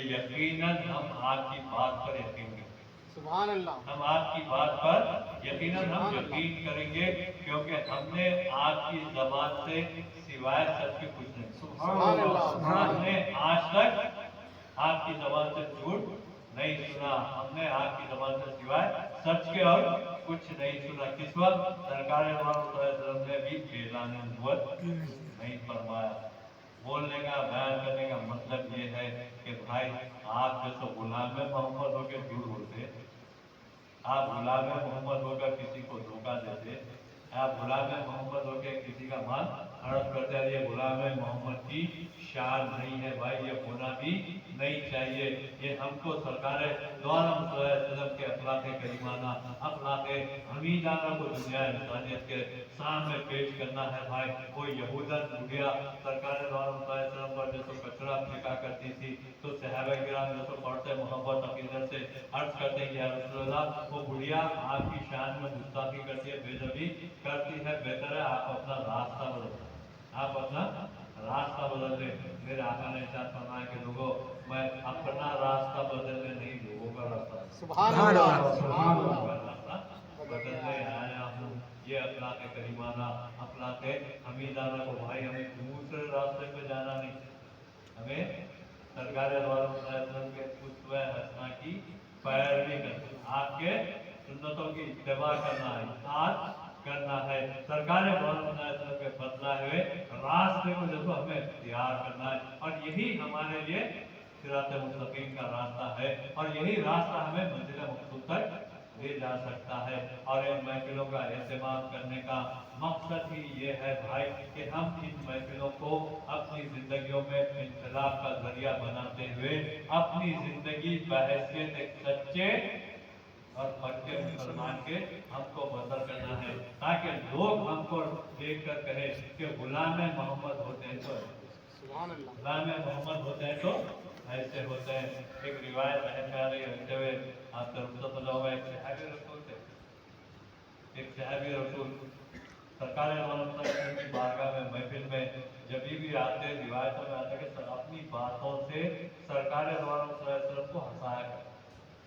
यकीनन हम आपकी बात पर यकीन करेंगे। सुभान अल्लाह, हम आपकी बात पर यकीनन हम यकीन करेंगे, क्योंकि हमने आपकी जबान से सिवाय सच के कुछ नहीं सुभान अल्लाह, सुना। हमने आज तक आपकी जबान से झूठ नहीं सुना। हमने आपकी जबान से सिवाय सच के और कुछ नहीं सुना। किस वक्त सरकार ने भी ऐलान नबूवत नहीं फरमाया। बोलने का बयान करने का मतलब ये है कि भाई आप जैसे गुलाम मोहम्मद होकर झूठ बोलते, आप गुलाम मोहम्मद होकर किसी को धोखा देते, आप गुलाम मोहम्मद होकर किसी का माल हड़प करते हैं, ये गुलाम मोहम्मद की शान नहीं है भाई, ये होना भी नहीं चाहिए। ये हमको सरकार दो आलम सल्लल्लाहु के अखलाक करीमाना, अखलाक हमीदाना को दुनिया इंसानियत के सामने पेश करना है भाई। कोई यहूदन बुढ़िया सरकार दो आलम सल्लल्लाहु पर जैसे कचरा फेंका करती थी, तो सहाबा किराम जैसे पढ़ते मोहब्बत अकीदत से अर्ज करते हैं या रसूलल्लाह, वो बुढ़िया आपकी शान में गुस्ताखी करती है, बेदबी करती है, बेहतर है आप अपना रास्ता बदलो, आप अपना रास्ता बदल ले। मेरे आका ने इरशाद फरमाया कि लोगों, मैं अपना रास्ता बदलने नहीं, लोगों का रास्ता सुभान अल्लाह, सुभान लोगों अल्लाह, का रास्ता बदलने आया हूँ। ये अखलाक करीमाना, अखलाक हमीदाना को भाई हमें दूसरे रास्ते पे जाना नहीं, हमें सरकार के उसवे हसना की पैरवी करनी, आपके सुन्नतों की इत्तेबा करना है, आज करना है। सरकार के बदला हुए रास्ते को जो हमें इख्तियार करना है, और यही हमारे लिए सिरात मुस्तकीम का रास्ता है, और यही रास्ता हमें मंजिल मकसूद तक ले जा सकता है। और इन महफिलों का एहतमाम करने का मकसद ही ये है भाई कि हम इन महफिलों को अपनी जिंदगियों में इंकलाब का जरिया बनाते हुए अपनी जिंदगी बहैसियत एक सच्चे और पक्के मुसलमान के हमको बदल करना है, ताकि लोग हमको देख कर कहे कि गुलाम मोहम्मद होते हैं तो सुभान अल्लाह, गुलाम मोहम्मद होते हैं तो ऐसे होते हैं। एक रिवायत है होते हुए आपका रुखसत हुआ, एक सहाबी रसूल थे, एक सहाबी रसूल सरकार की बारगाह में महफिल में जब भी आते, रिवायतों में आता कि अपनी बातों से सरकार को हंसाया कर,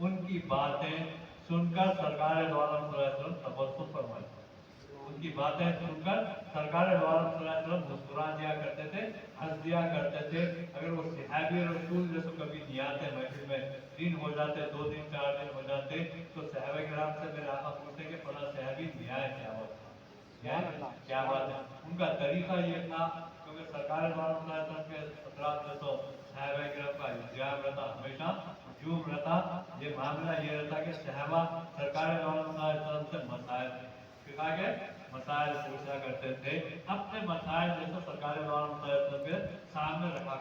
उनकी बातें सुनकर सरकार तबस्सुम फरमाए, उनकी बातें सुनकर सरकार मुस्कुरा दिया करते थे, हंस दिया करते थे। अगर वो सहाबी रसूल जैसे कभी नहीं आते महफिल में, दिन हो जाते, 2 दिन 4 दिन हो जाते, तो सहाबा किराम से मेरे आका पूछते कि फला सहाबी नहीं आए, क्या बात है, क्या बात है। उनका तरीका ये था, क्योंकि सरकार के सतरात में तो सहाबा किराम का इंतजाम रहता, हमेशा हजूम रहता। ये मामला ये रहता कि सहाबा सरकार से मसाइल के मसाइल पूछा करते थे, अपने मसाइल जैसे सरकार के सामने रखा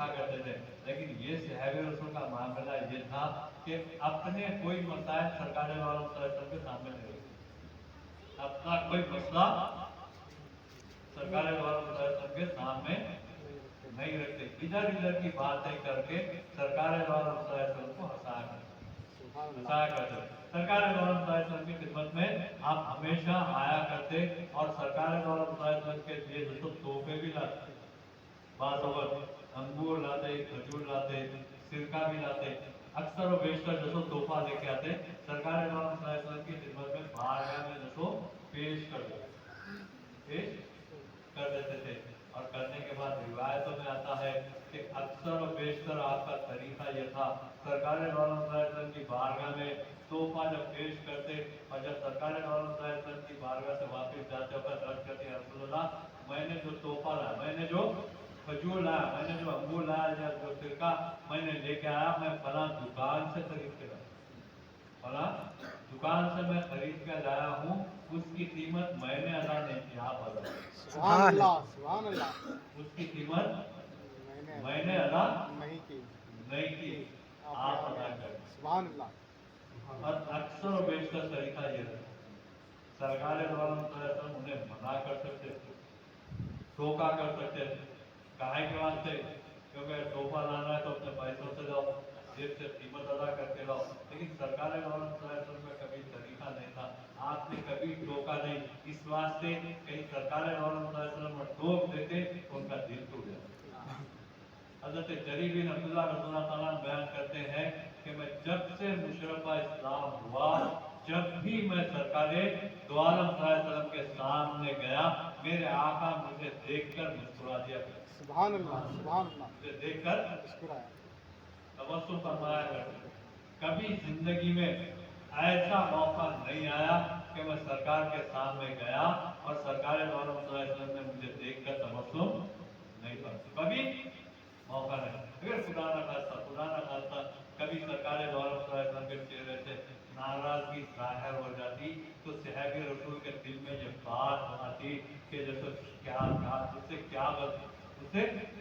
करते थे। लेकिन ये सहाबी रसूल का मामला ये था कि अपने कोई मसाइल सरकार के सामने नहीं रखते, अपना कोई मसला सरकार के सामने नहीं रखते, इधर उधर की बातें करके सरकार को हंसाया करते। सरकार की खिदमत में आप हमेशा आया करते, और सरकार के लिए जो तोहफे भी लाते, बात अंगूर लाते, खजूर लाते, सिरका भी लाते, अक्सर और बेशतर जो तोहफा लेके आते, सरकार की खिदमत में बारगाह में जो पेश कर देते थे। और करने के बाद रिवायतों में आता है कि अक्सर और बेशतर आपका तरीका यह था, सरकार की बारगाह में तोहफा जब पेश करते, और जब सरकार की बारगाह से वापस जाते वक्त अर्ज करते, या रसूलल्लाह, मैंने जो तोहफा लाया, मैंने जो खजूर लाया, मैंने जो अंगूर लाया, या जो सिरका मैंने लेके आया, मैं फला दुकान से खरीद के लाया, फला दुकान से मैं खरीद कर लाया हूँ, उसकी कीमत मैंने अदा नहीं की, आप अदा, सुभान अल्लाह, सुभान अल्लाह, उसकी कीमत मैंने अदा नहीं की, आप अदा करें। सुभान अल्लाह, और अक्सर और बेशतर तरीका ये है, सरकार उन्हें मना कर सकते, टोका कर सकते, काहे के वास्ते, क्योंकि तोहफा लाना है तो अपने पैसों से जाओ, जेब से कीमत अदा करके लाओ। लेकिन सरकार में कभी तरीका नहीं था, आपने कभी टोका नहीं, इस वास्ते कहीं सरकार टोक देते तो उनका दिल टूट जाता। हजरत जरीर बिन अब्दुल्लाह रज़ियल्लाहु ताला अन्हु बयान करते हैं कि मैं जब से मुशर्रफा इस्लाम हुआ, जब भी मैं सरकारे दो आलम सल्लल्लाहु अलैहि वसल्लम के सामने गया, मेरे आका मुझे देखकर मुस्कुरा दिया करते, सुभान अल्लाह, सुभान अल्लाह। मुझे देखकर मुस्कुराया। तबस्सुम फरमाया करते। कभी जिंदगी में ऐसा मौका नहीं आया कि मैं सरकार के सामने गया और सरकार दो आलम सल्लल्लाहु अलैहि वसल्लम ने मुझे देखकर तबस्सुम नहीं किया, कभी मौका नहीं। अगर खुदा ना खास्ता कभी सरकार दो आलम सल्लल्लाहु अलैहि वसल्लम के चेहरे से नाराजगी जाहिर हो जाती तो सहाबी रसूल के दिल में ये बात आती कि जैसे क्या कहा, उससे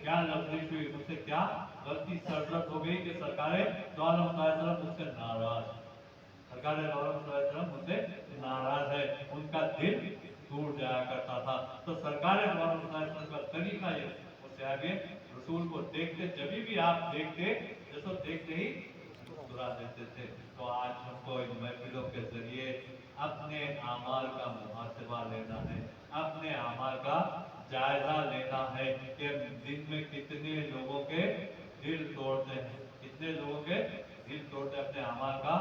क्या लफ्जिश हुई, उससे क्या गलती सरजद हो गई कि सरकार दो आलम सल्लल्लाहु अलैहि वसल्लम मुझसे नाराज, सरकार दो आलम सल्लल्लाहु अलैहि वसल्लम मुझसे नाराज है, उनका दिल टूट जाया करता था। तो सरकार दो आलम सल्लल्लाहु अलैहि वसल्लम का तरीका ये, वो सहाबी रसूल को देखते, जब भी आप देखते जैसे देखते ही मुस्कुरा देते थे। तो आज हमको इन महफिलों के जरिए अपने आमाल का मुहासिबा लेना है, अपने आमाल का जायजा लेना है कि दिन में कितने लोगों के दिल तोड़ते हैं, कितने लोगों के दिल तोड़ते, अपने आमाल का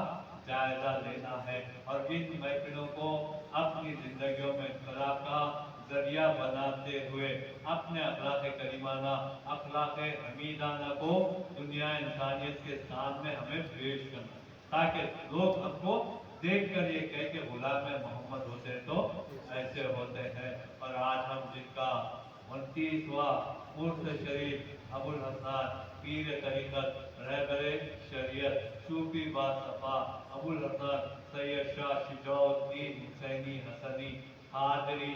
जायजा लेना है और इन महफिलों को अपनी जिंदगियों में इख्तिलाफ का जरिया बनाते हुए अपने अखलाक करीमाना, अखलाक हमीदाना को दुनिया इंसानियत के सामने हमें पेश करना, ताकि लोग हमको देख कर ये कहे कि गुलाम मोहम्मद होते तो ऐसे होते हैं। और आज हम जिनका 29वां उर्स शरीफ अबुल हसन पीर तरीक़त रहबरे शरीयत सूफी बासफा अबुल हसन सैयद शाह शिजाउद्दीन हुसैनी हसनी कादरी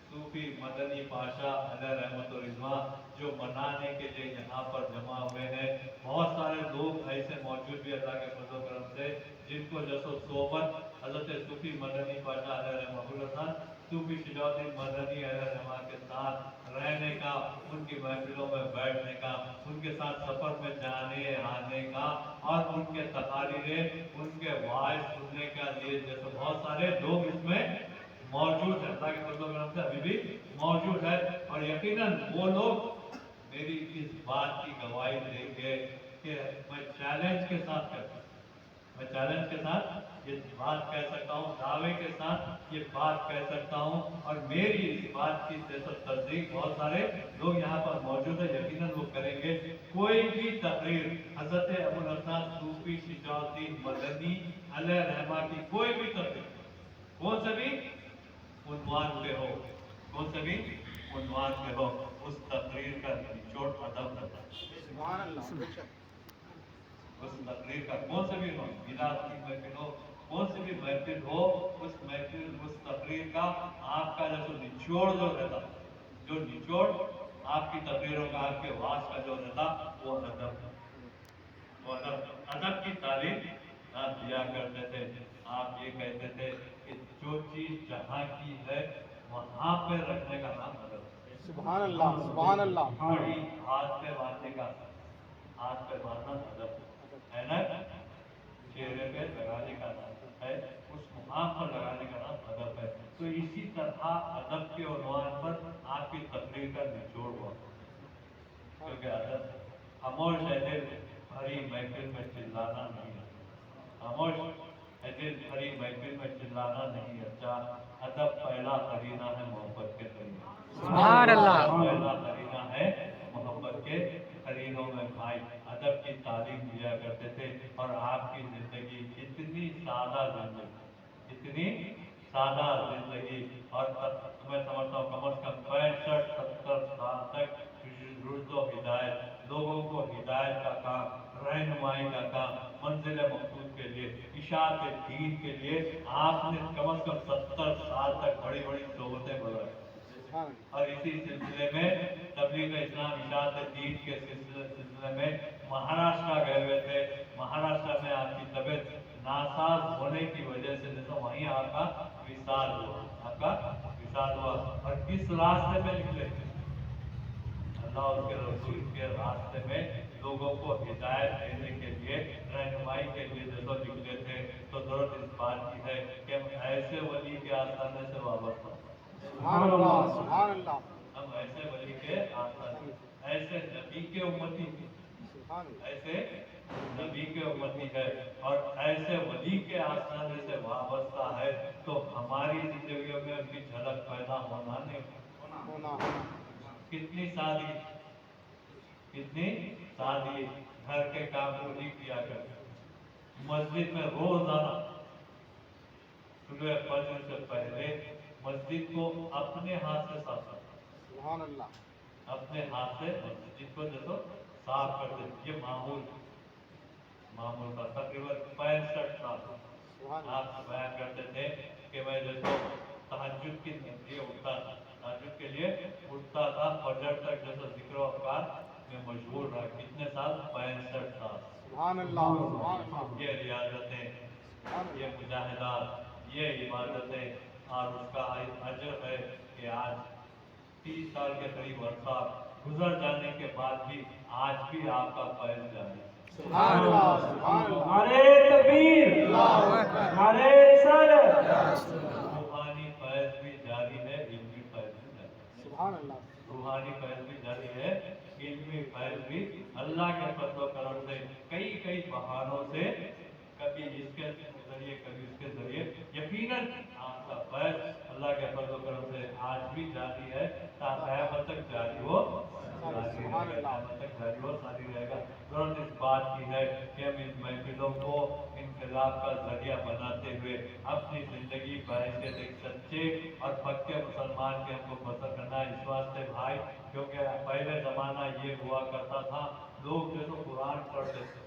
सूफी मदनी पाशा अलैहि रहमत व रिज़वान जो मनाने के लिए यहाँ पर जमा हुए हैं। बहुत सारे लोग ऐसे मौजूद भी अल्लाह के फज़ल व करम से जिनको जैसो सोबत हज़रत सूफी मदनी पाशा अलैहि रहमत व सूफी शिजाउद्दीन मदनी अलैहि रहमान के साथ रहने का, उनकी महफिलों में बैठने का, उनके साथ सफर में जाने आने का और उनके तकारीरें, उनके वाइस सुनने का लिए जैसे बहुत सारे लोग इसमें मौजूद है, अल्लाह के फज़ल व करम से अभी भी मौजूद है। और यकीनन वो लोग मेरी इस बात की गवाही देंगे कि मैं चैलेंज के साथ कहता हूँ, मैं चैलेंज के साथ ये बात कह सकता हूँ, दावे के साथ ये बात कह सकता हूँ और मेरी इस बात की जैसा तस्दीक बहुत सारे लोग यहाँ पर मौजूद है, यकीनन वो करेंगे। कोई भी तकरीर हज़रत अबुल हसन सूफी शिजाउद्दीन मदनी अलैहि रहमा की कोई भी तकरीर कौन से भी उन्वान पे हो, कौन से भी उन्वान पे हो, उस तकरीर का निचोड़ अदब रहता है। सुभान अल्लाह, बेशक। उस तकरीर का कौन से भी मिलाद की महफिल हो, कौन सी भी महफिल हो, उस महफिल उस तकरीर का आपका जो निचोड़ जो रहता, जो निचोड़ आपकी तकरीरों का, आपके वास का जो रहता वो अदब, वो अदब की तालीम आप दिया करते थे। आप ये कहते थे कि जो चीज जहाँ की है वहाँ पे रखने का नाम अदब है। सुभान अल्लाह, सुभान अल्लाह। घड़ी हाथ पे बांधने का, हाथ पे बांधना अदब है ना, चेहरे पे लगाने का नाम है, उस मुकाम पर लगाने का नाम अदब है। तो इसी तरह अदब के उन्वान पर आपकी तकरीर का निचोड़ हुआ, क्योंकि अदब खामोश है दिल भरी महफिल में चिल्लाना नहीं है, खामोश है दिल भरी महफिल में चिल्लाना नहीं अच्छा। अदब पहला करीना है मोहब्बत के करीना, सुभान अल्लाह। पहला करीना है मोहब्बत के करीनों में भाई अदब की तालीम दिया करते थे। और आपकी जिंदगी इतनी सादा जिंदगी, इतनी सादा जिंदगी, और मैं समझता हूँ कम से कम 65-70 साल तक रुश्द हिदायत, लोगों को हिदायत का काम, रहनुमाई का काम, मंजिल मकसूद के लिए, इशाअत दीन के लिए आपने कम से कम 70 साल तक बड़ी बड़ी सोबतें बुलाई। और इसी सिलसिले में तबलीग इस्लाम इशाअत दीन के सिलसिले में महाराष्ट्र गए हुए थे। महाराष्ट्र में आपकी तबीयत नासाज होने की वजह से जैसा वहीं आपका विशाल हुआ, आपका विशाल हुआ। और किस रास्ते में निकले, अल्लाह और उसके रसूल के रास्ते में लोगों को हिदायत देने के लिए, रहनुमाई के लिए जैसा निकले थे। तो जरूरत इस बात की है कि हम ऐसे वली के आस्थाने से वाबस्ता, सुभान अल्लाह, सुभान अल्लाह। हम ऐसे वली के आस्थाने, ऐसे नबी के उम्मती, सुभान अल्लाह ऐसे नबी के उम्मती है और ऐसे वली के आस्थाने से वाबस्ता है, तो हमारी जिंदगियों में उनकी झलक पैदा होना नहीं होना कितनी सादी, कितनी सादी, घर के काम को नहीं किया करते, मस्जिद में रोजाना सुबह फजर से पहले मस्जिद को अपने हाथ से साफ करते, सुभान अल्लाह अपने हाथ से मस्जिद को देखो साफ करते। ये मामूल का तकरीबन 65 साल सुभान आप बयान करते थे कि मैं देखो तहज्जुद के लिए उठता था, तहज्जुद के लिए उठता था, फजर तक जैसे जिक्र और अज़कार में मशगूल रहा। कितने साल? 65 साल। सुभान अल्लाह ये रियाजतें, ये मुजाहिदात, ये इबादतें और उसका अजर है कि आज 30 साल के करीब अरसा गुजर जाने के बाद भी आज भी आपका फैज़ जारी है। सुभान अल्लाह नारे तकबीर, नारे रिसालत। रूहानी फैज़ भी जारी है, इल्मी फैज़ भी जारी है। सुभान अल्लाह रूहानी फैज़ भी जारी है, इल्मी फैज़ भी अल्लाह के फज़ल करम से कई बहानों से, कभी इसके जरिए कभी उसके जरिए, यकीनन आपका फैज़ अल्लाह के फज़ल करम से आज भी जारी है, क़यामत तक जारी हो, क़यामत तक जारी हो, सारी रहेगा। जरूरत इस बात की है कि हम इन महफिलों को इनकलाब का जरिया बनाते हुए अपनी जिंदगी बहैसियत एक सच्चे और पक्के मुसलमान के हमको बसर करना है। इस वास्ते भाई, क्योंकि पहले ज़माना ये हुआ करता था, लोग जो कुरान पढ़ते थे,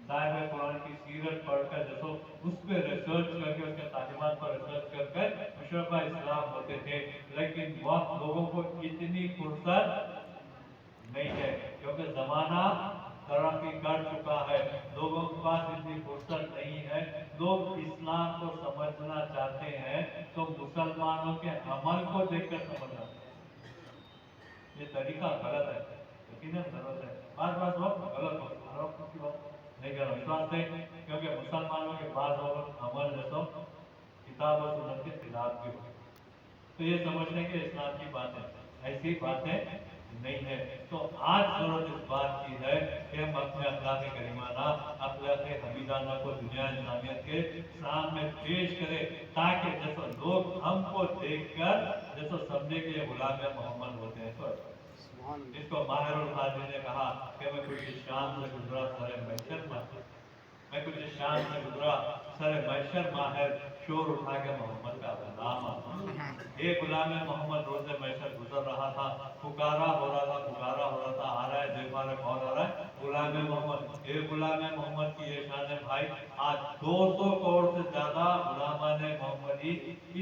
साहिब कुरान की सीरत पढ़कर जैसे उस पर रिसर्च करके उसके तालिमात पर रिसर्च कर मुशर्रफ इस्लाम होते थे, लेकिन वक्त लोगों को इतनी फुर्सत नहीं है, क्योंकि जमाना तरक्की कर चुका है, लोगों के पास इतनी फुर्सत नहीं है। लोग इस्लाम को समझना चाहते हैं तो मुसलमानों के अमल को देखकर समझना, ये तरीका गलत है, यकीनन गलत है। बात गलत हो नहीं करना विश्वास है, क्योंकि मुसलमानों के पास अमल जैसो किताब और सुन्नत के खिलाफ भी हो, तो ये समझने के इस्लाम की बात है, ऐसी बातें नहीं है। तो आज जरूरत इस बात की है कि हम अपने अखलाक करीमाना, अखलाक हमीदाना को दुनिया इंसानियत के सामने पेश करें, ताकि जैसे लोग हमको देखकर जैसे समझे कि ये गुलाम मोहम्मद होते हैं। तो इसको माहिरुल कादिर ने कहा कि मैं कुछ शाम से गुजरा सरे महशर माहिर, मैं कुछ शाम से गुजरा सरे महशर माहिर, शोर उठा के मोहम्मद का गुलाम आता। एक गुलाम मोहम्मद रोज़े महशर गुजर रहा था, पुकारा हो रहा था, आ रहा है, देख रहा है, कौन आ रहा है? गुलाम मोहम्मद। एक गुलाम मोहम्मद की ये शान है भाई, आज 200 करोड़ से ज्यादा गुलामान मोहम्मदी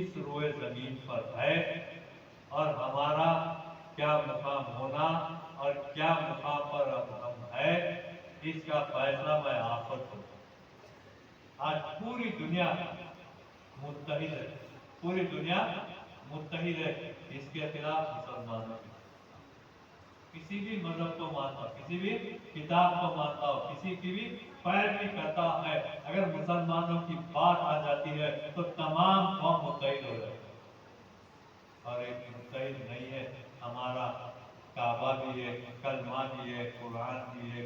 इस रोए जमीन पर है, और हमारा क्या मुकाम होना और क्या मुकाम पर हम है, इसका फैसला मैं आप पर करूं। आज पूरी दुनिया मुत्तहिद है, पूरी दुनिया मुत्तहिद है इसके खिलाफ मुसलमानों, किसी भी मजहब को मानता, किसी भी किताब को मानता हो, किसी की भी पैरवी करता है, अगर मुसलमानों की बात आ जाती है तो तमाम कौम मुत्तहिद हो जाती है। और एक मुत्तहिद नहीं है, हमारा काबा भी है, कलमा भी है, कुरान भी है,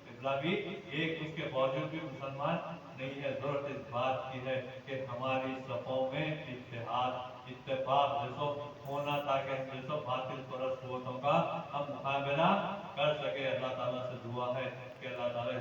किबला भी एक, उसके बावजूद भी मुसलमान नहीं है। जरूरत इस बात की है कि हमारी सफ़ों में इत्तेहाद इत्तेफाक जैसो होना, ताकि जैसो बातिल परस्त कुव्वतों का हम मुकाबला कर सके। अल्लाह ताला से दुआ है कि अल्लाह ताला